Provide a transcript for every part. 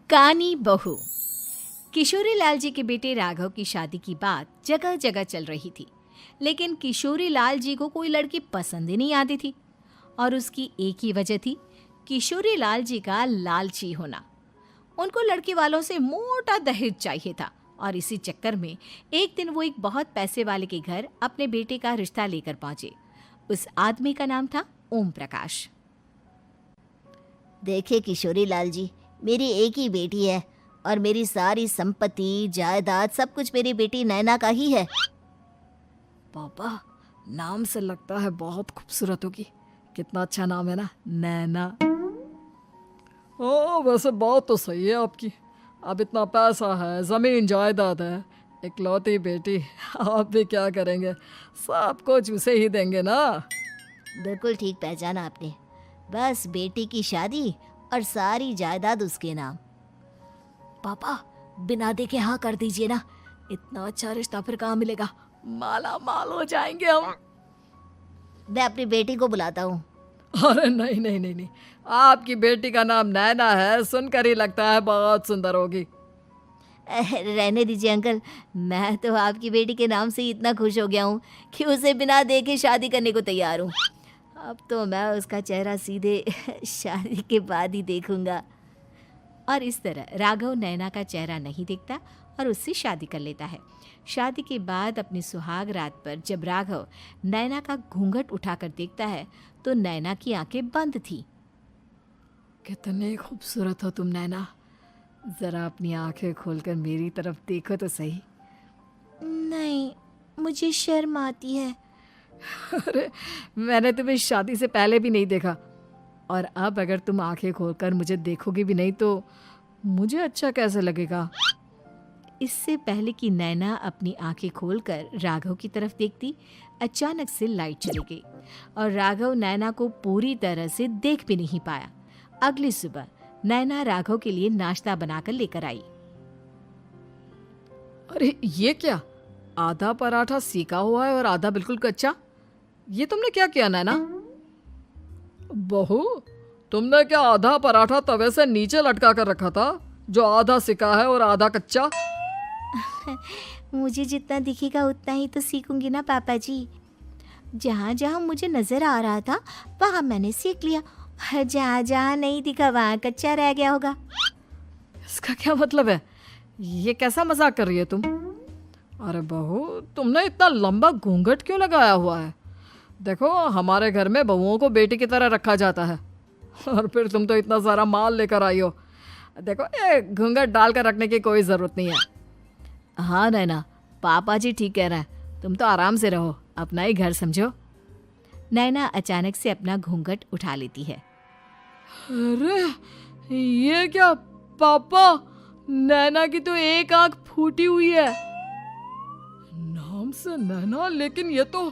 कानी बहू। किशोरी लाल जी के बेटे राघव की शादी की बात जगह जगह चल रही थी, लेकिन किशोरी लाल जी को कोई लड़की पसंद ही नहीं आती थी। और उसकी एक ही वजह थी, किशोरी लाल जी का लालची होना। उनको लड़की वालों से मोटा दहेज चाहिए था और इसी चक्कर में एक दिन वो एक बहुत पैसे वाले के घर अपने बेटे का रिश्ता लेकर पहुंचे। उस आदमी का नाम था ओम प्रकाश। देखिए किशोरी लाल जी, मेरी एक ही बेटी है और मेरी सारी संपत्ति जायदाद सब कुछ मेरी बेटी नैना का ही है। पापा, नाम से लगता है बहुत खूबसूरत होगी। कितना अच्छा नाम है ना, नैना। ओ, वैसे बात तो सही है आपकी। अब इतना पैसा है, जमीन जायदाद है, इकलौती बेटी, आप भी क्या करेंगे? सब कुछ उसे ही देंगे ना। बिल्कुल ठीक पहचाना आपने। बस बेटी की शादी और सारी जायदाद उसके नाम। पापा, बिना देखे हाँ कर दीजिए ना। इतना अच्छा रिश्ता फिर कहाँ मिलेगा? माला माल हो जाएंगे हम। मैं अपनी बेटी को बुलाता हूँ। अरे नहीं नहीं नहीं नहीं, आपकी बेटी का नाम नैना है, सुनकर ही लगता है बहुत सुंदर होगी। रहने दीजिए अंकल, मैं तो आपकी बेटी के नाम से ही इतना खुश हो गया हूँ कि उसे बिना देखे शादी करने को तैयार हूँ। अब तो मैं उसका चेहरा सीधे शादी के बाद ही देखूंगा। और इस तरह राघव नैना का चेहरा नहीं देखता और उससे शादी कर लेता है। शादी के बाद अपनी सुहाग रात पर जब राघव नैना का घूंघट उठाकर देखता है तो नैना की आंखें बंद थी। कितनी खूबसूरत हो तुम नैना, जरा अपनी आंखें खोलकर मेरी तरफ देखो तो सही। नहीं, मुझे शर्म आती है। अरे, मैंने तुम्हें शादी से पहले भी नहीं देखा, और अब अगर तुम आंखें खोलकर मुझे देखोगी भी नहीं तो मुझे अच्छा कैसे लगेगा? इससे पहले कि नैना अपनी आंखें खोलकर राघव की तरफ देखती, अचानक से लाइट चली गई और राघव नैना को पूरी तरह से देख भी नहीं पाया। अगली सुबह नैना राघव के लिए नाश्ता बनाकर लेकर आई। अरे ये क्या, आधा पराठा सीका हुआ है और आधा बिल्कुल कच्चा। ये तुमने क्या किया नैना? बहू, तुमने क्या आधा पराठा तवे से नीचे लटका कर रखा था, जो आधा सिका है और आधा कच्चा? मुझे जितना दिखेगा उतना ही तो सीखूंगी ना पापा जी। जहाँ जहाँ मुझे नजर आ रहा था वहाँ मैंने सीख लिया, जहाँ जहाँ नहीं दिखा वहाँ कच्चा रह गया होगा। इसका क्या मतलब है? ये कैसा मजाक कर रही है तुम? अरे बहू, तुमने इतना लंबा घूंघट क्यों लगाया हुआ है? देखो, हमारे घर में बहुओं को बेटी की तरह रखा जाता है, और फिर तुम तो इतना सारा माल लेकर आई हो। देखो, ये घूंघट डालकर रखने की कोई ज़रूरत नहीं है। हाँ नैना, पापा जी ठीक कह रहे हैं, तुम तो आराम से रहो, अपना ही घर समझो। नैना अचानक से अपना घूंघट उठा लेती है। अरे ये क्या पापा, नैना की तो एक आंख फूटी हुई है। नाम से नैना, लेकिन ये तो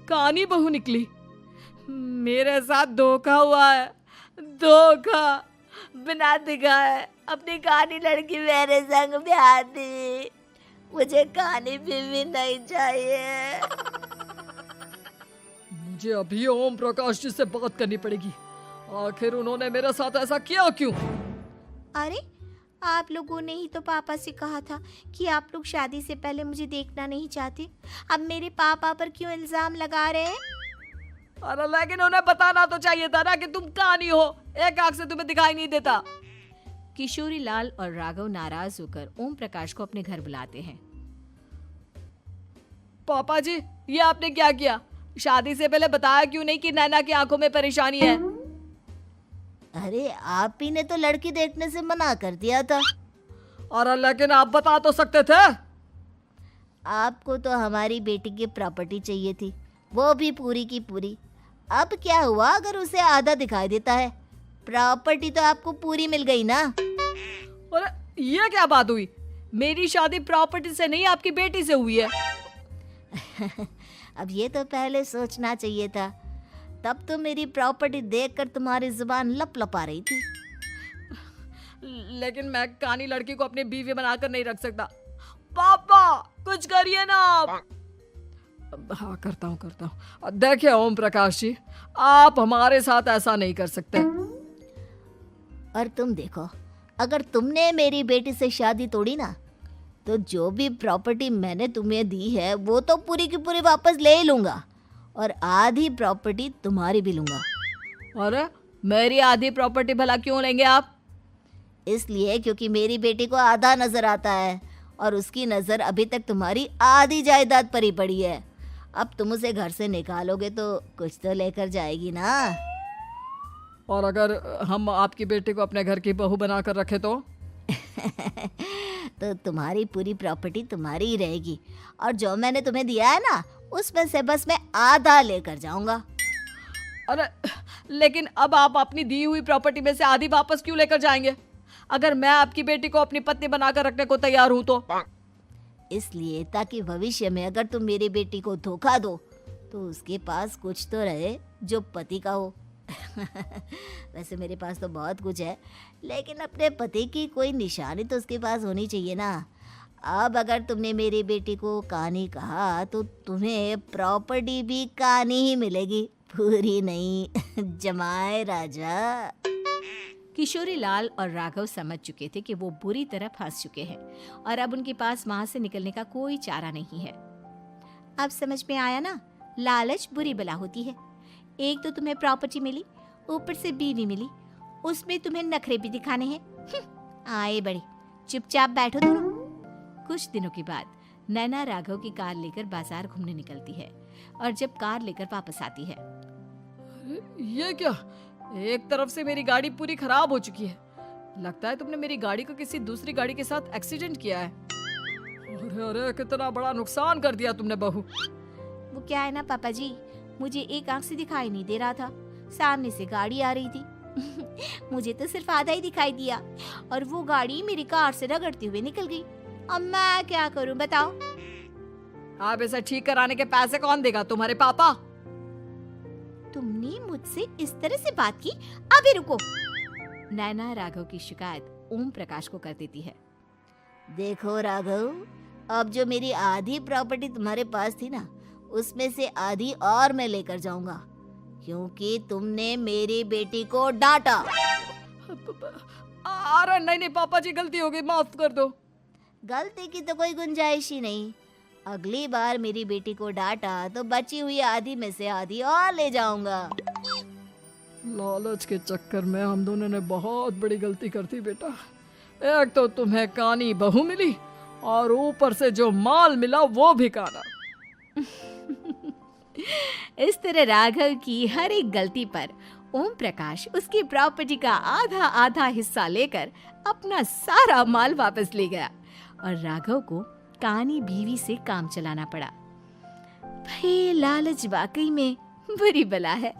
कानी बहू निकली। मेरे साथ धोखा हुआ है, धोखा। बिना दिखाए अपनी कानी लड़की मेरे संग ब्याह दी। मुझे कानी बीवी नहीं चाहिए। मुझे अभी ओम प्रकाश जी से बात करनी पड़ेगी। आखिर उन्होंने मेरे साथ ऐसा किया क्यों? अरे, आप लोगों ने ही तो पापा से कहा था कि आप लोग शादी से पहले मुझे देखना नहीं चाहते। अब मेरे पापा पर क्यों इल्जाम लगा रहे हैं? अरे लेकिन उन्हें बताना तो चाहिए था ना कि तुम कानी हो, एक आंख से तुम्हें दिखाई नहीं देता। किशोरी लाल और राघव नाराज होकर ओम प्रकाश को अपने घर बुलाते हैं। पापा जी, ये आपने क्या किया? शादी से पहले बताया क्यों नहीं कि नैना की आंखों में परेशानी है? अरे, आप ही ने तो लड़की देखने से मना कर दिया था। अरे लेकिन आप बता तो सकते थे। आपको तो हमारी बेटी की प्रॉपर्टी चाहिए थी, वो भी पूरी की पूरी। अब क्या हुआ अगर उसे आधा दिखाई देता है? प्रॉपर्टी तो आपको पूरी मिल गई ना। अरे ये क्या बात हुई? मेरी शादी प्रॉपर्टी से नहीं, आपकी बेटी से हुई है। अब ये तो पहले सोचना चाहिए था, तब तो मेरी प्रॉपर्टी देखकर तुम्हारी जुबान लप लपा रही थी। लेकिन मैं कानी लड़की को अपनी बीवी बनाकर नहीं रख सकता। पापा, कुछ करिए ना आप। हाँ, करता हूँ। देखिए ओम प्रकाश जी, आप हमारे साथ ऐसा नहीं कर सकते। और तुम देखो, अगर तुमने मेरी बेटी से शादी तोड़ी ना, तो जो भी प्रॉपर्टी मैंने तुम्हें दी है वो तो पूरी की पूरी वापस ले ही लूँगा, और आधी प्रॉपर्टी तुम्हारी भी लूँगा। अरे मेरी आधी प्रॉपर्टी भला क्यों लेंगे आप? इसलिए क्योंकि मेरी बेटी को आधा नज़र आता है और उसकी नज़र अभी तक तुम्हारी आधी जायदाद पर ही पड़ी है। अब तुम उसे घर से निकालोगे तो कुछ तो लेकर जाएगी ना। और अगर हम आपकी बेटी को अपने घर की बहू बना कर रखे तो? तो तुम्हारी पूरी प्रॉपर्टी तुम्हारी ही रहेगी, और जो मैंने तुम्हें दिया है ना, उसमें से बस मैं आधा लेकर जाऊंगा। अरे लेकिन अब आप अपनी दी हुई प्रॉपर्टी में से आधी वापस क्यों लेकर जाएंगे? अगर मैं आपकी बेटी को अपनी पत्नी बनाकर रखने को तैयार हूं तो? इसलिए ताकि भविष्य में अगर तुम मेरी बेटी को धोखा दो तो उसके पास कुछ तो रहे जो पति का हो। वैसे मेरे पास तो बहुत कुछ है, लेकिन अपने पति की कोई निशानी तो उसके पास होनी चाहिए ना। अब अगर तुमने मेरी बेटी को कानी कहा तो तुम्हें प्रॉपर्टी भी कानी ही मिलेगी, पूरी नहीं। जमाए राजा। किशोरी लाल और राघव समझ चुके थे कि वो बुरी तरह फंस चुके हैं और अब उनके पास वहां से निकलने का कोई चारा नहीं है। अब समझ में आया ना, लालच बुरी बला होती है। एक तो तुम्हें प्रॉपर्टी मिली, ऊपर से बीवी मिली, उसमें तुम्हें नखरे भी दिखाने हैं। आए बड़े, चुपचाप बैठो दोनों। कुछ दिनों के बाद नैना राघव की कार लेकर बाजार घूमने निकलती है और जब कार लेकर वापस आती है, ये क्या? एक तरफ से मेरी गाड़ी पूरी खराब हो चुकी है। लगता है तुमने मेरी गाड़ी को किसी दूसरी गाड़ी के साथ एक्सीडेंट किया है। अरे अरे कितना बड़ा नुकसान कर दिया तुमने बहू। वो क्या है ना पापा जी, मुझे एक आंख से दिखाई नहीं दे रहा था, सामने से गाड़ी आ रही थी। मुझे तो सिर्फ आधा ही दिखाई दिया और वो गाड़ी मेरी कार से रगड़ते हुए निकल गई। अब मैं क्या करूं बताओ? आप इसे ठीक कराने के पैसे कौन देगा? तुम्हारे पापा। तुमने मुझसे इस तरह से बात की? अभी रुको। नैना राघव की शिकायत ओम प्रकाश को कर देती है। देखो राघव, अब जो मेरी आधी प्रॉपर्टी तुम्हारे पास थी ना, उसमें से आधी और मैं लेकर जाऊंगा, क्योंकि तुमने मेरी बेटी को डांटा। अरे नहीं नहीं पापा जी, गलती हो गई, माफ कर दो। गलती की तो कोई गुंजाइश ही नहीं। अगली बार मेरी बेटी को डांटा तो बची हुई आधी में से आधी और ले जाऊंगा। लालच के चक्कर में हम दोनों ने बहुत बड़ी गलती कर दी बेटा। एक तो तुम्हें कानी बहू मिली और ऊपर से जो माल मिला वो भी काना। इस तरह राघव की हर एक गलती पर ओम प्रकाश उसकी प्रॉपर्टी का आधा आधा हिस्सा लेकर अपना सारा माल वापस ले गया और राघव को कानी बीवी से काम चलाना पड़ा। भाई लालच वाकई में बुरी बला है।